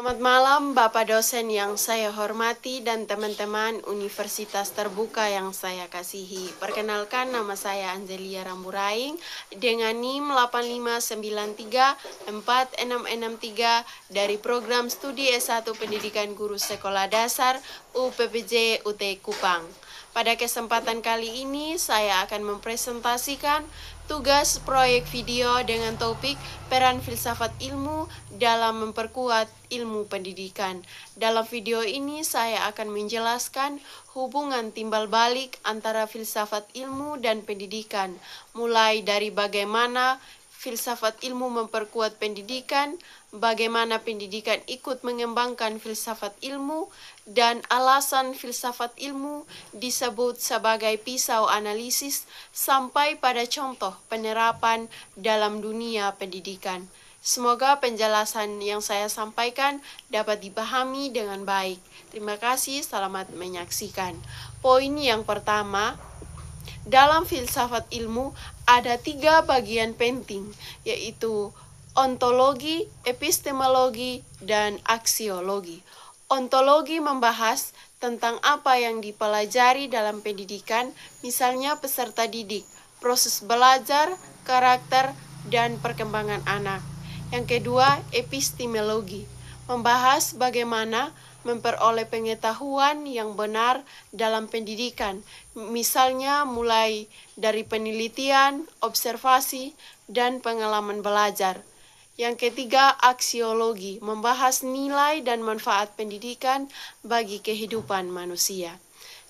Selamat malam Bapak dosen yang saya hormati dan teman-teman Universitas Terbuka yang saya kasihi. Perkenalkan, nama saya Angelia Ramburaing dengan NIM 85934663 dari program studi S1 Pendidikan Guru Sekolah Dasar UPPJ UT Kupang. Pada kesempatan kali ini saya akan mempresentasikan tugas proyek video dengan topik peran filsafat ilmu dalam memperkuat ilmu pendidikan. Dalam video ini saya akan menjelaskan hubungan timbal balik antara filsafat ilmu dan pendidikan, mulai dari bagaimana filsafat ilmu memperkuat pendidikan, bagaimana pendidikan ikut mengembangkan filsafat ilmu, dan alasan filsafat ilmu disebut sebagai pisau analisis sampai pada contoh penerapan dalam dunia pendidikan. Semoga penjelasan yang saya sampaikan dapat dipahami dengan baik. Terima kasih, selamat menyaksikan. Poin yang pertama, dalam filsafat ilmu ada 3 bagian penting, yaitu ontologi, epistemologi, dan aksiologi. Ontologi membahas tentang apa yang dipelajari dalam pendidikan, misalnya peserta didik, proses belajar, karakter, dan perkembangan anak. Yang kedua, epistemologi, membahas bagaimana memperoleh pengetahuan yang benar dalam pendidikan, misalnya mulai dari penelitian, observasi, dan pengalaman belajar. Yang ketiga, aksiologi, membahas nilai dan manfaat pendidikan bagi kehidupan manusia.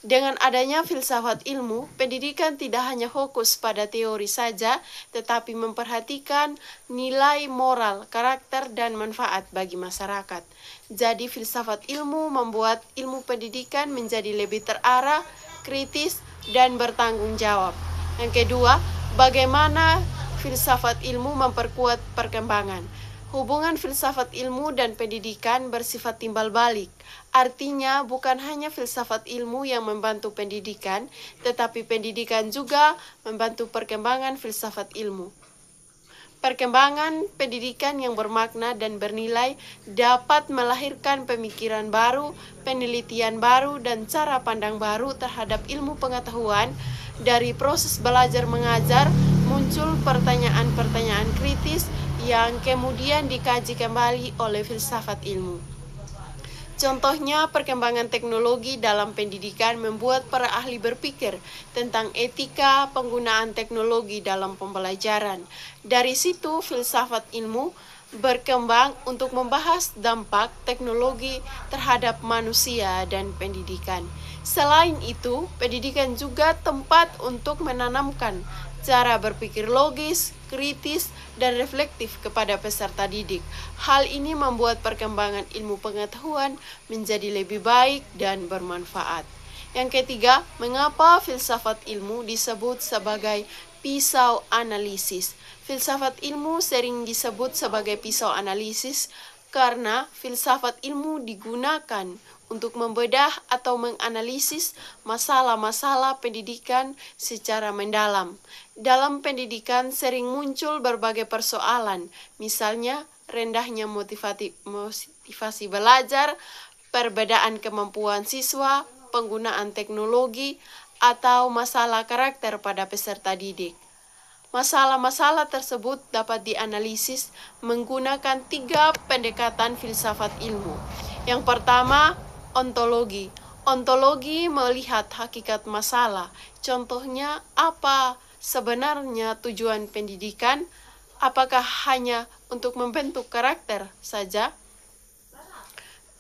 Dengan adanya filsafat ilmu, pendidikan tidak hanya fokus pada teori saja, tetapi memperhatikan nilai moral, karakter, dan manfaat bagi masyarakat. Jadi, filsafat ilmu membuat ilmu pendidikan menjadi lebih terarah, kritis, dan bertanggung jawab. Yang kedua, bagaimana filsafat ilmu memperkuat perkembangan. Hubungan filsafat ilmu dan pendidikan bersifat timbal balik. Artinya bukan hanya filsafat ilmu yang membantu pendidikan, tetapi pendidikan juga membantu perkembangan filsafat ilmu. Perkembangan pendidikan yang bermakna dan bernilai dapat melahirkan pemikiran baru, penelitian baru, dan cara pandang baru terhadap ilmu pengetahuan. Dari proses belajar mengajar, muncul pertanyaan-pertanyaan kritis yang kemudian dikaji kembali oleh filsafat ilmu. Contohnya, perkembangan teknologi dalam pendidikan membuat para ahli berpikir tentang etika penggunaan teknologi dalam pembelajaran. Dari situ, filsafat ilmu berkembang untuk membahas dampak teknologi terhadap manusia dan pendidikan. Selain itu, pendidikan juga tempat untuk menanamkan cara berpikir logis, kritis, dan reflektif kepada peserta didik. Hal ini membuat perkembangan ilmu pengetahuan menjadi lebih baik dan bermanfaat. Yang ketiga, mengapa filsafat ilmu disebut sebagai pisau analisis? Filsafat ilmu sering disebut sebagai pisau analisis karena filsafat ilmu digunakan untuk membedah atau menganalisis masalah-masalah pendidikan secara mendalam. Dalam pendidikan sering muncul berbagai persoalan, misalnya rendahnya motivasi belajar, perbedaan kemampuan siswa, penggunaan teknologi, atau masalah karakter pada peserta didik. Masalah-masalah tersebut dapat dianalisis menggunakan 3 pendekatan filsafat ilmu. Yang pertama, ontologi. Ontologi melihat hakikat masalah. Contohnya, apa sebenarnya tujuan pendidikan? Apakah hanya untuk membentuk karakter saja?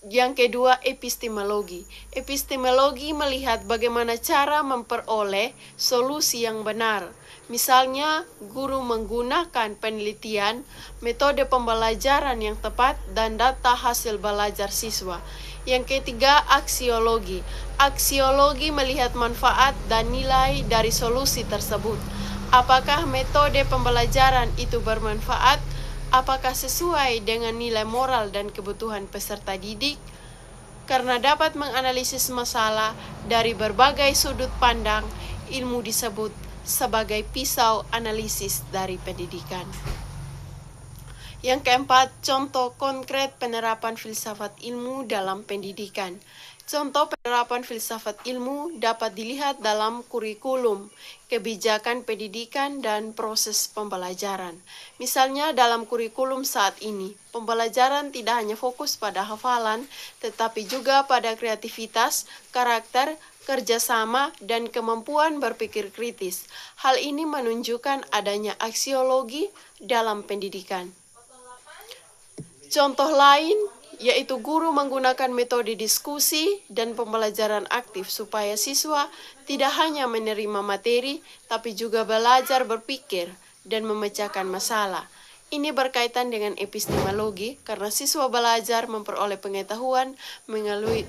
Yang kedua, epistemologi. Epistemologi melihat bagaimana cara memperoleh solusi yang benar. Misalnya, guru menggunakan penelitian, metode pembelajaran yang tepat, dan data hasil belajar siswa. Yang ketiga, aksiologi. Aksiologi melihat manfaat dan nilai dari solusi tersebut. Apakah metode pembelajaran itu bermanfaat? Apakah sesuai dengan nilai moral dan kebutuhan peserta didik? Karena dapat menganalisis masalah dari berbagai sudut pandang, ilmu disebut sebagai pisau analisis dari pendidikan. Yang keempat, contoh konkret penerapan filsafat ilmu dalam pendidikan. Contoh penerapan filsafat ilmu dapat dilihat dalam kurikulum, kebijakan pendidikan, dan proses pembelajaran. Misalnya dalam kurikulum saat ini, pembelajaran tidak hanya fokus pada hafalan, tetapi juga pada kreativitas, karakter, kerjasama, dan kemampuan berpikir kritis. Hal ini menunjukkan adanya aksiologi dalam pendidikan. Contoh lain yaitu guru menggunakan metode diskusi dan pembelajaran aktif supaya siswa tidak hanya menerima materi, tapi juga belajar berpikir dan memecahkan masalah. Ini berkaitan dengan epistemologi karena siswa belajar memperoleh pengetahuan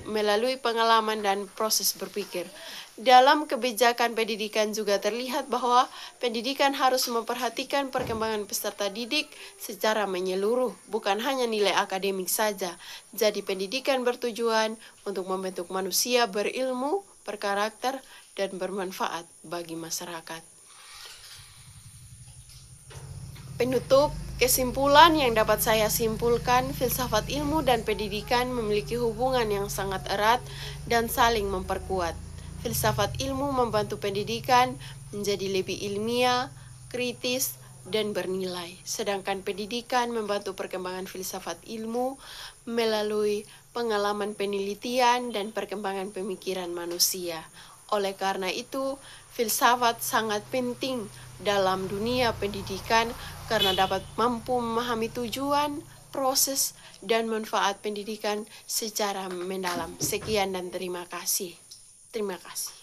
melalui pengalaman dan proses berpikir. Dalam kebijakan pendidikan juga terlihat bahwa pendidikan harus memperhatikan perkembangan peserta didik secara menyeluruh, bukan hanya nilai akademik saja. Jadi pendidikan bertujuan untuk membentuk manusia berilmu, berkarakter, dan bermanfaat bagi masyarakat. Penutup, kesimpulan yang dapat saya simpulkan, filsafat ilmu dan pendidikan memiliki hubungan yang sangat erat dan saling memperkuat. Filsafat ilmu membantu pendidikan menjadi lebih ilmiah, kritis, dan bernilai. Sedangkan pendidikan membantu perkembangan filsafat ilmu melalui pengalaman penelitian dan perkembangan pemikiran manusia. Oleh karena itu, filsafat sangat penting dalam dunia pendidikan karena dapat mampu memahami tujuan, proses, dan manfaat pendidikan secara mendalam. Sekian dan terima kasih. Terima kasih.